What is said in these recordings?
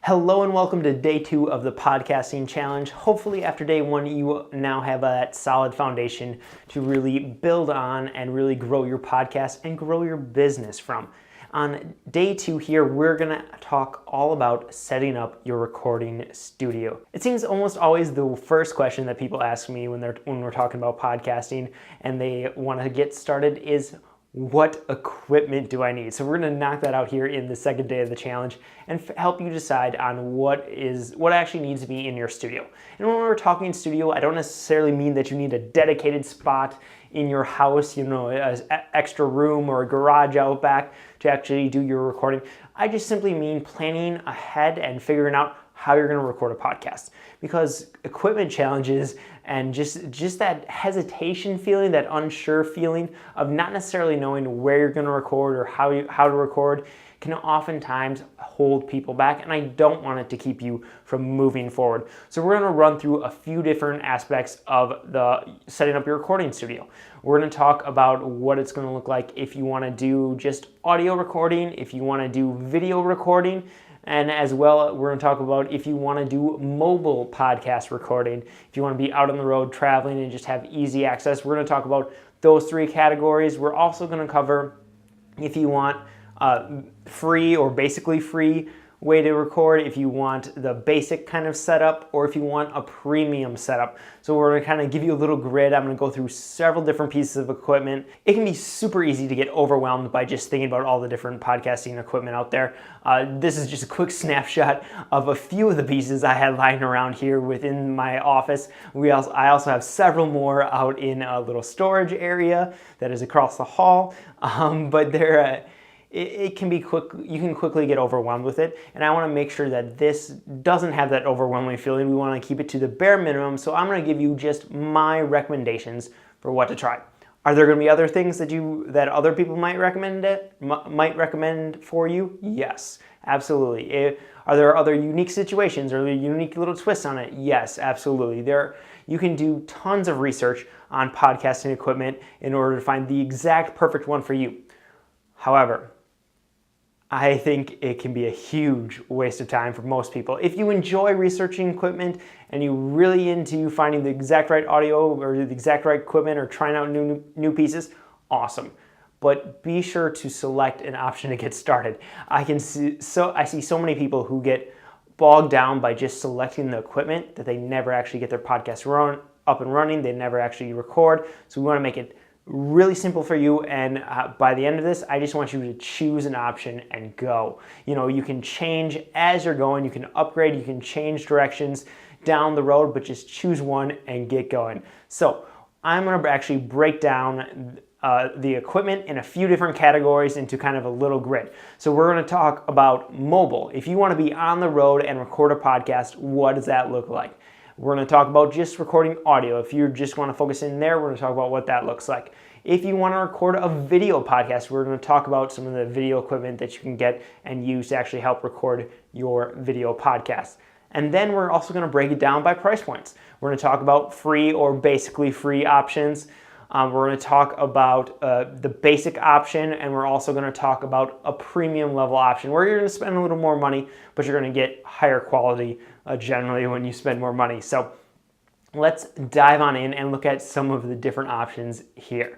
Hello and welcome to day 2 of the podcasting challenge. Hopefully after day 1 you now have that solid foundation to really build on and really grow your podcast and grow your business from. On day 2 here, we're going to talk all about setting up your recording studio. It seems almost always the first question that people ask me when we're talking about podcasting and they want to get started is, what equipment do I need? So we're going to knock that out here in the second day of the challenge and help you decide on what actually needs to be in your studio. And when we're talking studio, I don't necessarily mean that you need a dedicated spot in your house, an extra room or a garage out back to actually do your recording. I just simply mean planning ahead and figuring out how you're going to record a podcast, because equipment challenges and just that hesitation feeling, that unsure feeling of not necessarily knowing where you're going to record or how to record can oftentimes hold people back, and I don't want it to keep you from moving forward. So we're going to run through a few different aspects of the setting up your recording studio. We're going to talk about what it's going to look like if you want to do just audio recording, if you want to do video recording, and as well, we're going to talk about if you want to do mobile podcast recording, if you want to be out on the road traveling and just have easy access. We're going to talk about those 3 categories. We're also going to cover if you want free or basically free way to record, if you want the basic kind of setup, or if you want a premium setup. So we're going to kind of give you a little grid. I'm going to go through several different pieces of equipment. It can be super easy to get overwhelmed by just thinking about all the different podcasting equipment out there. This is just a quick snapshot of a few of the pieces I had lying around here within my office. I also have several more out in a little storage area that is across the hall, but they're it can be quick. You can quickly get overwhelmed with it, and I want to make sure that this doesn't have that overwhelming feeling. We want to keep it to the bare minimum, so I'm going to give you just my recommendations for what to try. Are there going to be other things that other people might recommend for you? Yes, absolutely. Are there other unique situations or unique little twists on it? Yes, absolutely. You can do tons of research on podcasting equipment in order to find the exact perfect one for you. However, I think it can be a huge waste of time for most people. If you enjoy researching equipment and you're really into finding the exact right audio or the exact right equipment or trying out new pieces, awesome. But be sure to select an option to get started. I see so many people who get bogged down by just selecting the equipment that they never actually get their podcast up and running. They never actually record. So we want to make it really simple for you, and by the end of this, I just want you to choose an option and go. You can change as you're going, you can upgrade, you can change directions down the road, but just choose one and get going. So I'm going to actually break down the equipment in a few different categories into kind of a little grid. So we're going to talk about mobile. If you want to be on the road and record a podcast, what does that look like? We're going to talk about just recording audio. If you just want to focus in there, we're going to talk about what that looks like. If you want to record a video podcast, we're going to talk about some of the video equipment that you can get and use to actually help record your video podcast. And then we're also going to break it down by price points. We're going to talk about free or basically free options. We're going to talk about the basic option, and we're also going to talk about a premium level option where you're going to spend a little more money, but you're going to get higher quality generally when you spend more money. So let's dive on in and look at some of the different options here.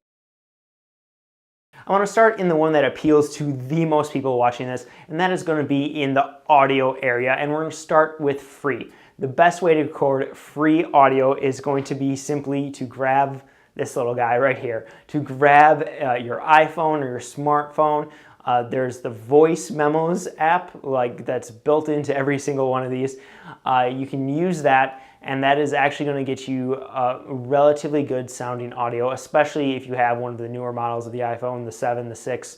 I want to start in the one that appeals to the most people watching this, and that is going to be in the audio area, and we're going to start with free. The best way to record free audio is going to be simply to grab this little guy right here, to grab your iPhone or your smartphone. There's the voice memos app that's built into every single one of these. You can use that, and that is actually going to get you relatively good sounding audio, especially if you have one of the newer models of the iPhone, the 7, the 6,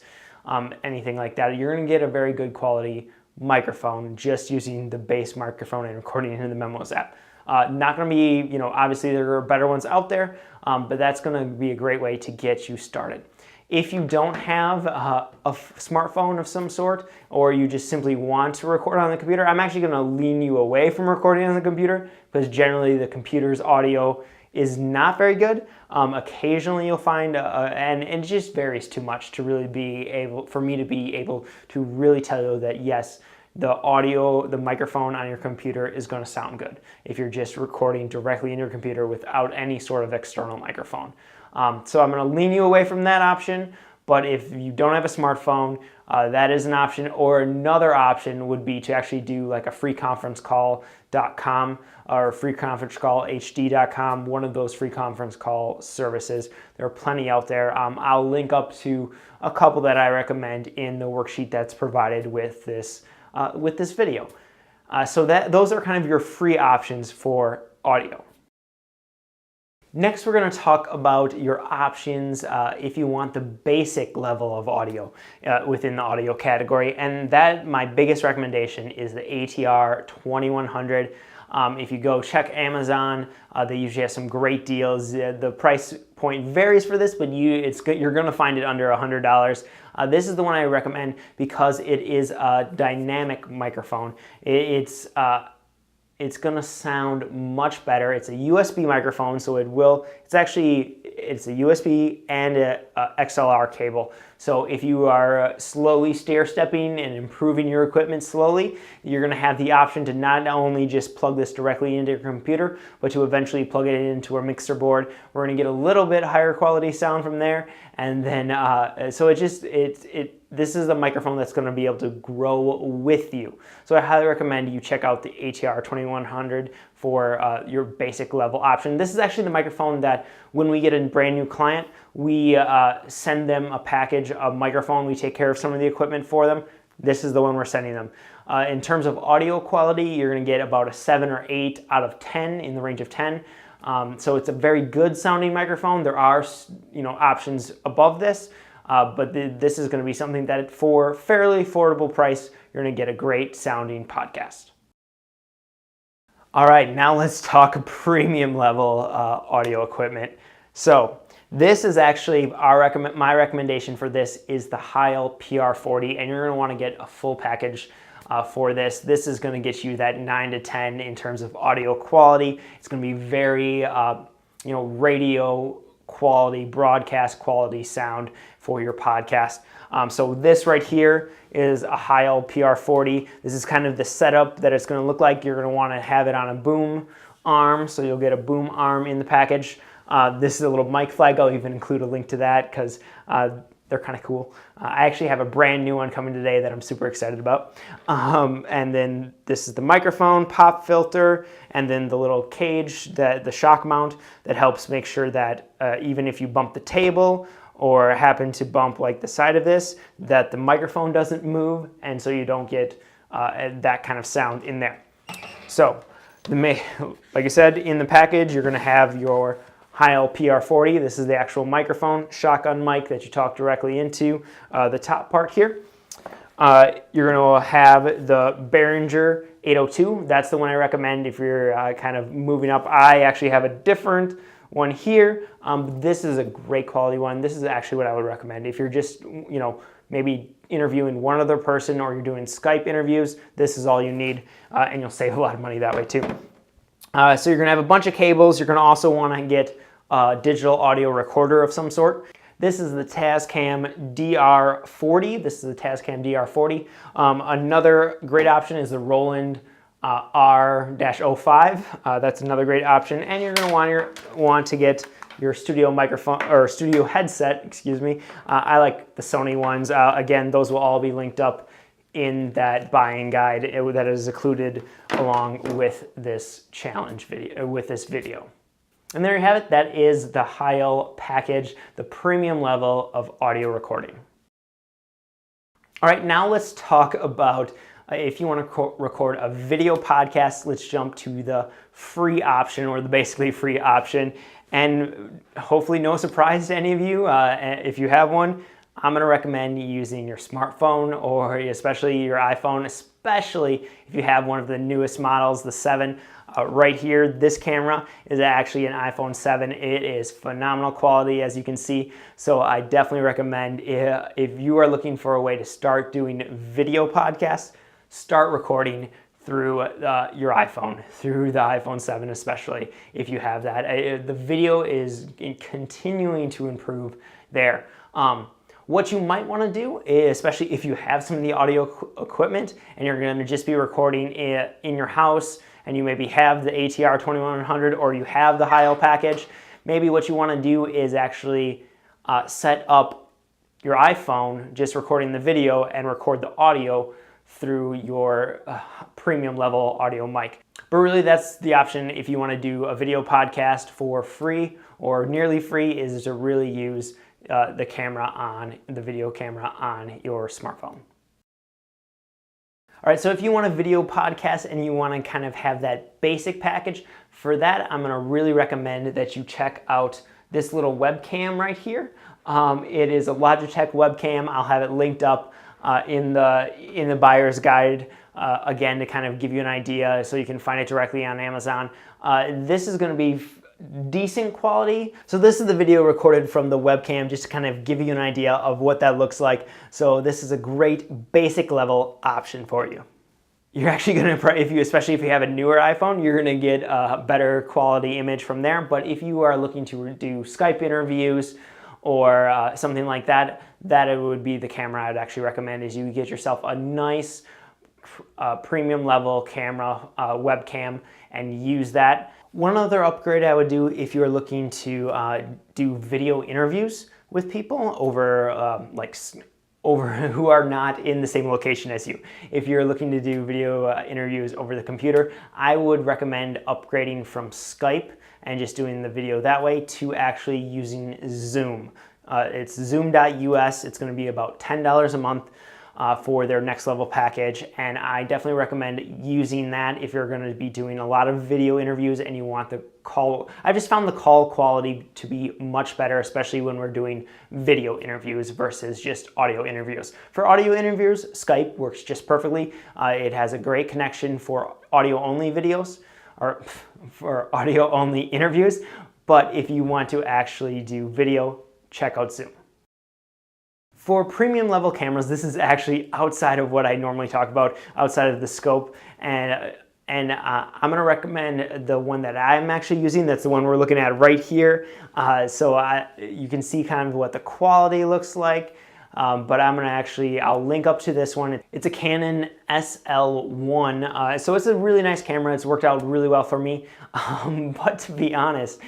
anything like that. You're going to get a very good quality microphone just using the base microphone and recording in the memos app. Not going to be, obviously there are better ones out there, but that's going to be a great way to get you started. If you don't have a smartphone of some sort, or you just simply want to record on the computer, I'm actually going to lean you away from recording on the computer, because generally the computer's audio is not very good. Occasionally you'll find, and it just varies too much to really be able, for me to be able to really tell you that yes, the audio, the microphone on your computer is going to sound good if you're just recording directly in your computer without any sort of external microphone. So I'm going to lean you away from that option, but if you don't have a smartphone, that is an option. Or another option would be to actually do like a freeconferencecall.com or freeconferencecallhd.com, one of those free conference call services. There are plenty out there. I'll link up to a couple that I recommend in the worksheet that's provided with this video. So those are kind of your free options for audio. Next, we're going to talk about your options if you want the basic level of audio within the audio category. And that, my biggest recommendation is the ATR 2100. If you go check Amazon, they usually have some great deals. The price point varies for this, but you're going to find it under $100. This is the one I recommend because it is a dynamic microphone. It's going to sound much better. It's a USB microphone, so it's a USB and a XLR cable. So if you are slowly stair-stepping and improving your equipment slowly, you're going to have the option to not only just plug this directly into your computer, but to eventually plug it into a mixer board. We're going to get a little bit higher quality sound from there, and then this is a microphone that's going to be able to grow with you. So I highly recommend you check out the ATR 2100 for your basic level option. This is actually the microphone that when we get a brand new client, we send them a package of microphone. We take care of some of the equipment for them. This is the one we're sending them. In terms of audio quality, you're going to get about a 7 or 8 out of 10, in the range of 10. So it's a very good sounding microphone. There are options above this. But this is going to be something that for fairly affordable price, you're going to get a great sounding podcast. All right, now let's talk premium level audio equipment. So this is actually my recommendation for this is the Heil PR40, and you're going to want to get a full package for this. This is going to get you that 9 to 10 in terms of audio quality. It's going to be very radio quality, broadcast quality sound for your podcast. So this right here is a Heil PR40. This is kind of the setup that it's going to look like. You're going to want to have it on a boom arm, so you'll get a boom arm in the package. This is a little mic flag. I'll even include a link to that because they're kind of cool. I actually have a brand new one coming today that I'm super excited about. And then this is the microphone, pop filter, and then the little cage, the shock mount that helps make sure that even if you bump the table or happen to bump like the side of this, that the microphone doesn't move, and so you don't get that kind of sound in there. So, like I said, in the package, you're gonna have your Heil PR40. This is the actual microphone, shotgun mic that you talk directly into the top part here. You're going to have the Behringer 802. That's the one I recommend if you're kind of moving up. I actually have a different one here. This is a great quality one. This is actually what I would recommend. If you're just, maybe interviewing one other person or you're doing Skype interviews, this is all you need, and you'll save a lot of money that way too. So you're going to have a bunch of cables. You're going to also want to get a digital audio recorder of some sort. This is the Tascam DR40. This is the Tascam DR40. Another great option is the Roland R-05. That's another great option. And you're going to want to get your studio microphone or studio headset, excuse me. I like the Sony ones. Again, those will all be linked up in that buying guide that is included along with this challenge video, with this video. And there you have it. That is the Heil package, the premium level of audio recording. All right, now let's talk about if you want to record a video podcast. Let's jump to the free option, or the basically free option. And hopefully no surprise to any of you, if you have one, I'm going to recommend using your smartphone, or especially your iPhone, especially if you have one of the newest models, the 7. Right here, this camera is actually an iPhone 7. It is phenomenal quality, as you can see. So I definitely recommend, if you are looking for a way to start doing video podcasts, start recording through your iPhone, through the iPhone 7 especially, if you have that. The video is continuing to improve there. What you might want to do, especially if you have some of the audio equipment and you're going to just be recording it in your house, and you maybe have the ATR 2100 or you have the Heil package, maybe what you want to do is actually set up your iPhone, just recording the video, and record the audio through your premium level audio mic. But really, that's the option if you want to do a video podcast for free or nearly free, is to really use the video camera on your smartphone. All right, so if you want a video podcast and you want to kind of have that basic package, for that, I'm going to really recommend that you check out this little webcam right here. It is a Logitech webcam. I'll have it linked up in the buyer's guide, again, to kind of give you an idea so you can find it directly on Amazon. This is going to be decent quality. So this is the video recorded from the webcam, just to kind of give you an idea of what that looks like. So this is a great basic level option for you. You're actually going to, especially if you have a newer iPhone, you're going to get a better quality image from there. But if you are looking to do Skype interviews or something like that, it would be the camera I'd actually recommend, is you get yourself a nice premium level camera, webcam, and use that. One other upgrade I would do if you're looking to do video interviews with people over who are not in the same location as you. If you're looking to do video interviews over the computer, I would recommend upgrading from Skype and just doing the video that way to actually using Zoom. It's zoom.us. It's going to be about $10 a month for their next level package, and I definitely recommend using that if you're going to be doing a lot of video interviews and you want the call. I just found the call quality to be much better, especially when we're doing video interviews versus just audio interviews. For audio interviews, Skype works just perfectly. It has a great connection for audio only videos, or for audio only interviews, but if you want to actually do video, check out Zoom. For premium level cameras, this is actually outside of what I normally talk about, outside of the scope, and I'm going to recommend the one that I'm actually using. That's the one we're looking at right here. You can see kind of what the quality looks like, but I'll link up to this one. It's a Canon SL1, so it's a really nice camera. It's worked out really well for me, but to be honest,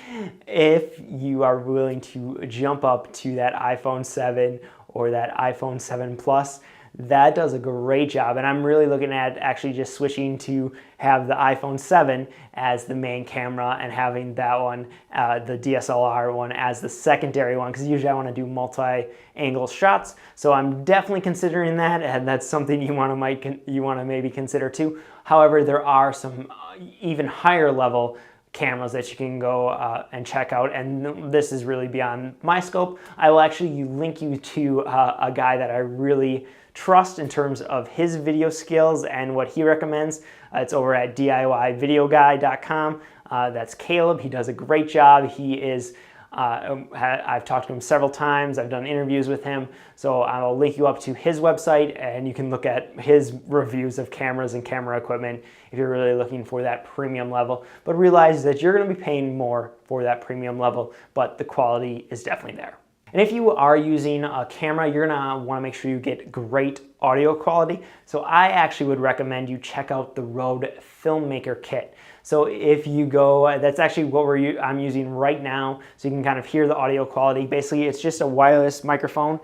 if you are willing to jump up to that iPhone 7 or that iPhone 7 Plus, that does a great job. And I'm really looking at actually just switching to have the iPhone 7 as the main camera and having that one, the DSLR one, as the secondary one, because usually I want to do multi-angle shots. So I'm definitely considering that, and that's something you want to maybe consider too. However, there are some even higher level cameras that you can go and check out, and this is really beyond my scope. I will actually link you to a guy that I really trust in terms of his video skills and what he recommends. It's over at DIYvideoguy.com. That's Caleb. He does a great job. He is I've talked to him several times. I've done interviews with him. So I'll link you up to his website, and you can look at his reviews of cameras and camera equipment if you're really looking for that premium level. But realize that you're going to be paying more for that premium level, but the quality is definitely there. And if you are using a camera, you're gonna wanna make sure you get great audio quality. So I actually would recommend you check out the Rode Filmmaker Kit. So if you go, that's actually what I'm using right now, so you can kind of hear the audio quality. Basically, it's just a wireless microphone.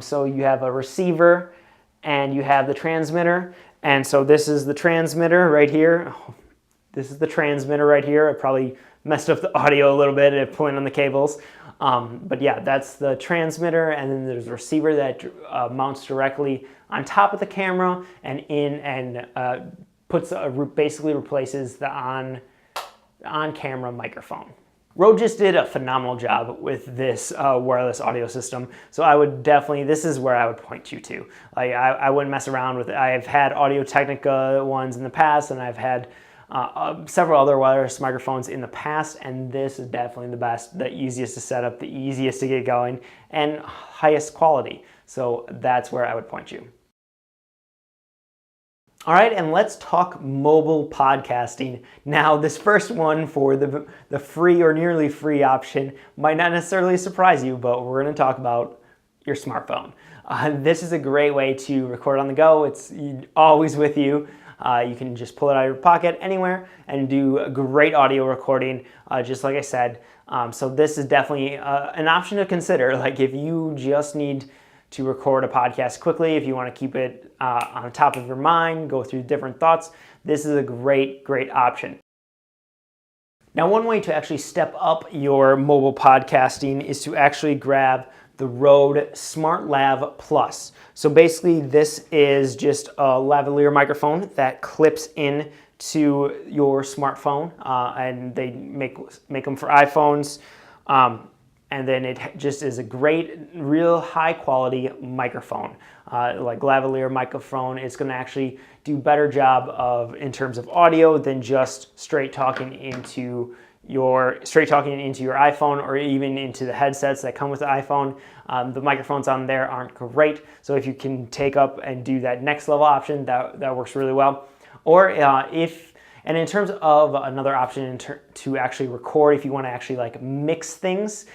So you have a receiver and you have the transmitter. And so this is the transmitter right here. This is the transmitter right here. I probably messed up the audio a little bit and pulling on the cables. But yeah, that's the transmitter, and then there's a receiver that mounts directly on top of the camera and basically replaces the on-camera microphone. Rode just did a phenomenal job with this wireless audio system, so I would definitely, this is where I would point you to. Like, I wouldn't mess around with it. I've had Audio-Technica ones in the past, and I've had several other wireless microphones in the past, and this is definitely the best, the easiest to set up, the easiest to get going, and highest quality. So that's where I would point you. All right, and let's talk mobile podcasting. Now, this first one for the free or nearly free option might not necessarily surprise you, but we're going to talk about your smartphone. This is a great way to record on the go. It's always with you. You can just pull it out of your pocket anywhere and do a great audio recording, just like I said. So this is definitely an option to consider. Like if you just need to record a podcast quickly, if you want to keep it on the top of your mind, go through different thoughts, this is a great option. Now, one way to actually step up your mobile podcasting is to actually grab the Rode SmartLav Plus. So basically, this is just a lavalier microphone that clips in to your smartphone, and they make them for iPhones. And then it just is a great, real high quality microphone. Like lavalier microphone, it's gonna actually do a better job in terms of audio than just straight talking into your iPhone or even into the headsets that come with the iPhone. The microphones on there aren't great. So if you can take up and do that next level option, that works really well. Or and in terms of another option to actually record, if you want to actually like mix things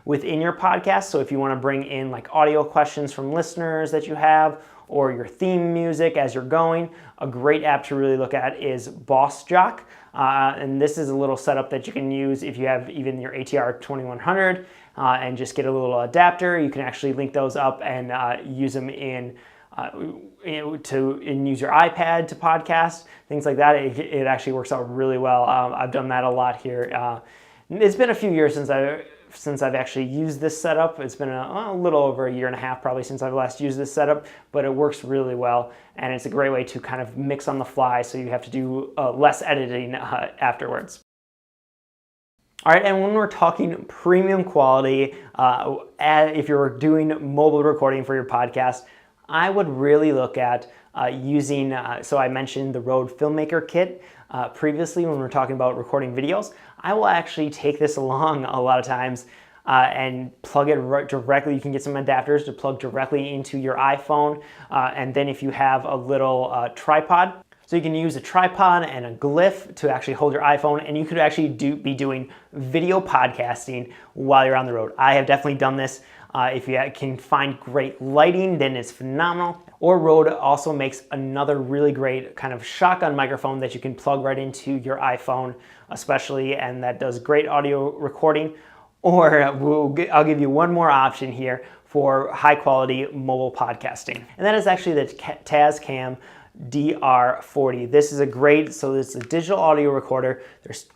within your podcast. So if you want to bring in like audio questions from listeners that you have, or your theme music as you're going, a great app to really look at is Boss Jock. And this is a little setup that you can use if you have even your ATR 2100 and just get a little adapter. You can actually link those up and use them and use your iPad to podcast, things like that. It actually works out really well. I've done that a lot here. It's been a few years since I've actually used this setup. It's been a little over a year and a half probably since I've last used this setup, but it works really well, and it's a great way to kind of mix on the fly so you have to do less editing afterwards. All right, and when we're talking premium quality, if you're doing mobile recording for your podcast, I would really look at using, so I mentioned the Rode Filmmaker Kit previously when we were talking about recording videos. I will actually take this along a lot of times and plug it directly. You can get some adapters to plug directly into your iPhone. And then if you have a little tripod, so you can use a tripod and a glyph to actually hold your iPhone, and you could actually be doing video podcasting while you're on the road. I have definitely done this. If you can find great lighting, then it's phenomenal. Or Rode also makes another really great kind of shotgun microphone that you can plug right into your iPhone, especially, and that does great audio recording. Or I'll give you one more option here for high quality mobile podcasting, and that is actually the Tascam DR40. This is it's a digital audio recorder. There's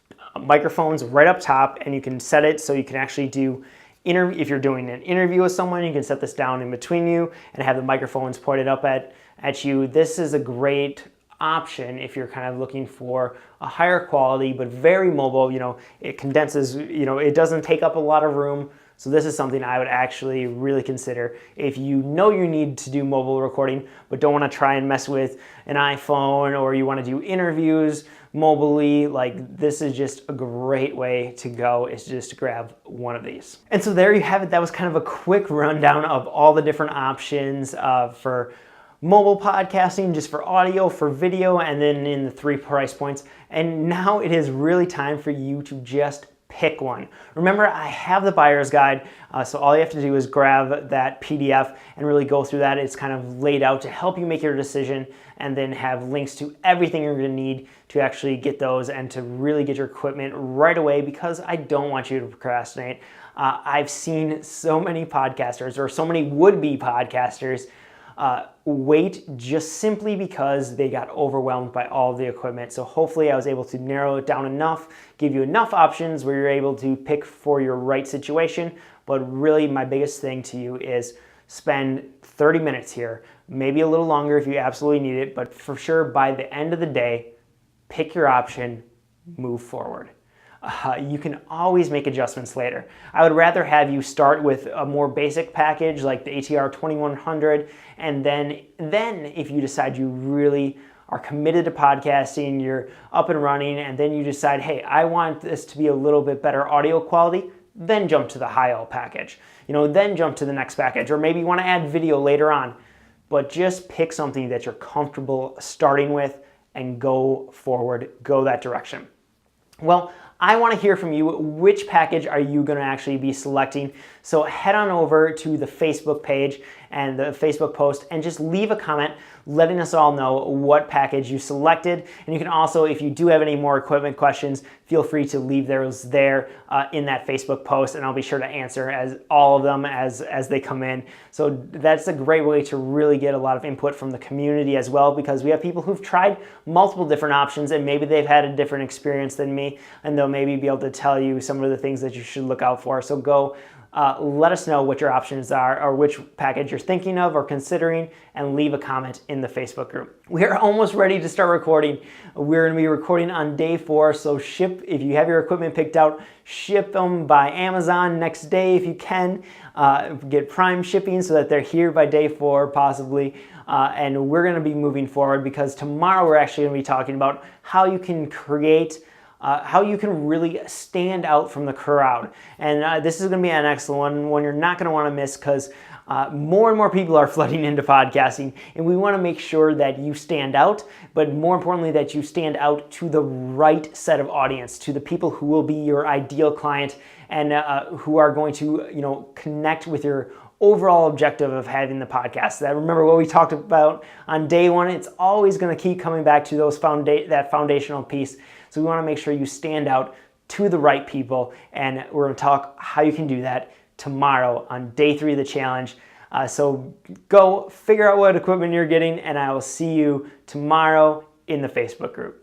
microphones right up top, and you can set it so you can actually do if you're doing an interview with someone, you can set this down in between you and have the microphones pointed up at you. This is a great option if you're kind of looking for a higher quality but very mobile. It condenses, it doesn't take up a lot of room. So this is something I would actually really consider if you know you need to do mobile recording but don't want to try and mess with an iPhone, or you want to do interviews mobily. Like, this is just a great way to go, is just to grab one of these. And so there you have it. That was kind of a quick rundown of all the different options for mobile podcasting, just for audio, for video, and then in the 3 price points. And now it is really time for you to just pick one. Remember, I have the buyer's guide, so all you have to do is grab that PDF and really go through that. It's kind of laid out to help you make your decision, and then have links to everything you're going to need to actually get those and to really get your equipment right away, because I don't want you to procrastinate. I've seen so many podcasters, or so many would-be podcasters, wait just simply because they got overwhelmed by all the equipment. So hopefully I was able to narrow it down enough, give you enough options where you're able to pick for your right situation. But really, my biggest thing to you is spend 30 minutes here, maybe a little longer if you absolutely need it, but for sure by the end of the day, pick your option, move forward. You can always make adjustments later. I would rather have you start with a more basic package like the ATR 2100, and then if you decide you really are committed to podcasting, you're up and running, and then you decide, hey, I want this to be a little bit better audio quality, then jump to the high-end package. Then jump to the next package, or maybe you want to add video later on. But just pick something that you're comfortable starting with and go forward, go that direction. Well, I want to hear from you. Which package are you going to actually be selecting? So head on over to the Facebook page and the Facebook post and just leave a comment letting us all know what package you selected. And you can also, if you do have any more equipment questions, feel free to leave those there in that Facebook post, and I'll be sure to answer all of them as they come in. So that's a great way to really get a lot of input from the community as well, because we have people who've tried multiple different options and maybe they've had a different experience than me, and they'll maybe be able to tell you some of the things that you should look out for. So go let us know what your options are or which package you're thinking of or considering, and leave a comment in the Facebook group. We are almost ready to start recording. We're going to be recording on day 4, so if you have your equipment picked out, ship them by Amazon next day if you can. Get Prime shipping so that they're here by day 4 possibly. And we're going to be moving forward, because tomorrow we're actually going to be talking about how you can how you can really stand out from the crowd. And this is going to be an excellent one you're not going to want to miss, because more and more people are flooding into podcasting, and we want to make sure that you stand out, but more importantly that you stand out to the right set of audience, to the people who will be your ideal client and who are going to connect with your overall objective of having the podcast. That, remember what we talked about on day 1, it's always going to keep coming back to that foundational piece. So we want to make sure you stand out to the right people, and we're going to talk how you can do that tomorrow on day 3 of the challenge. So go figure out what equipment you're getting, and I will see you tomorrow in the Facebook group.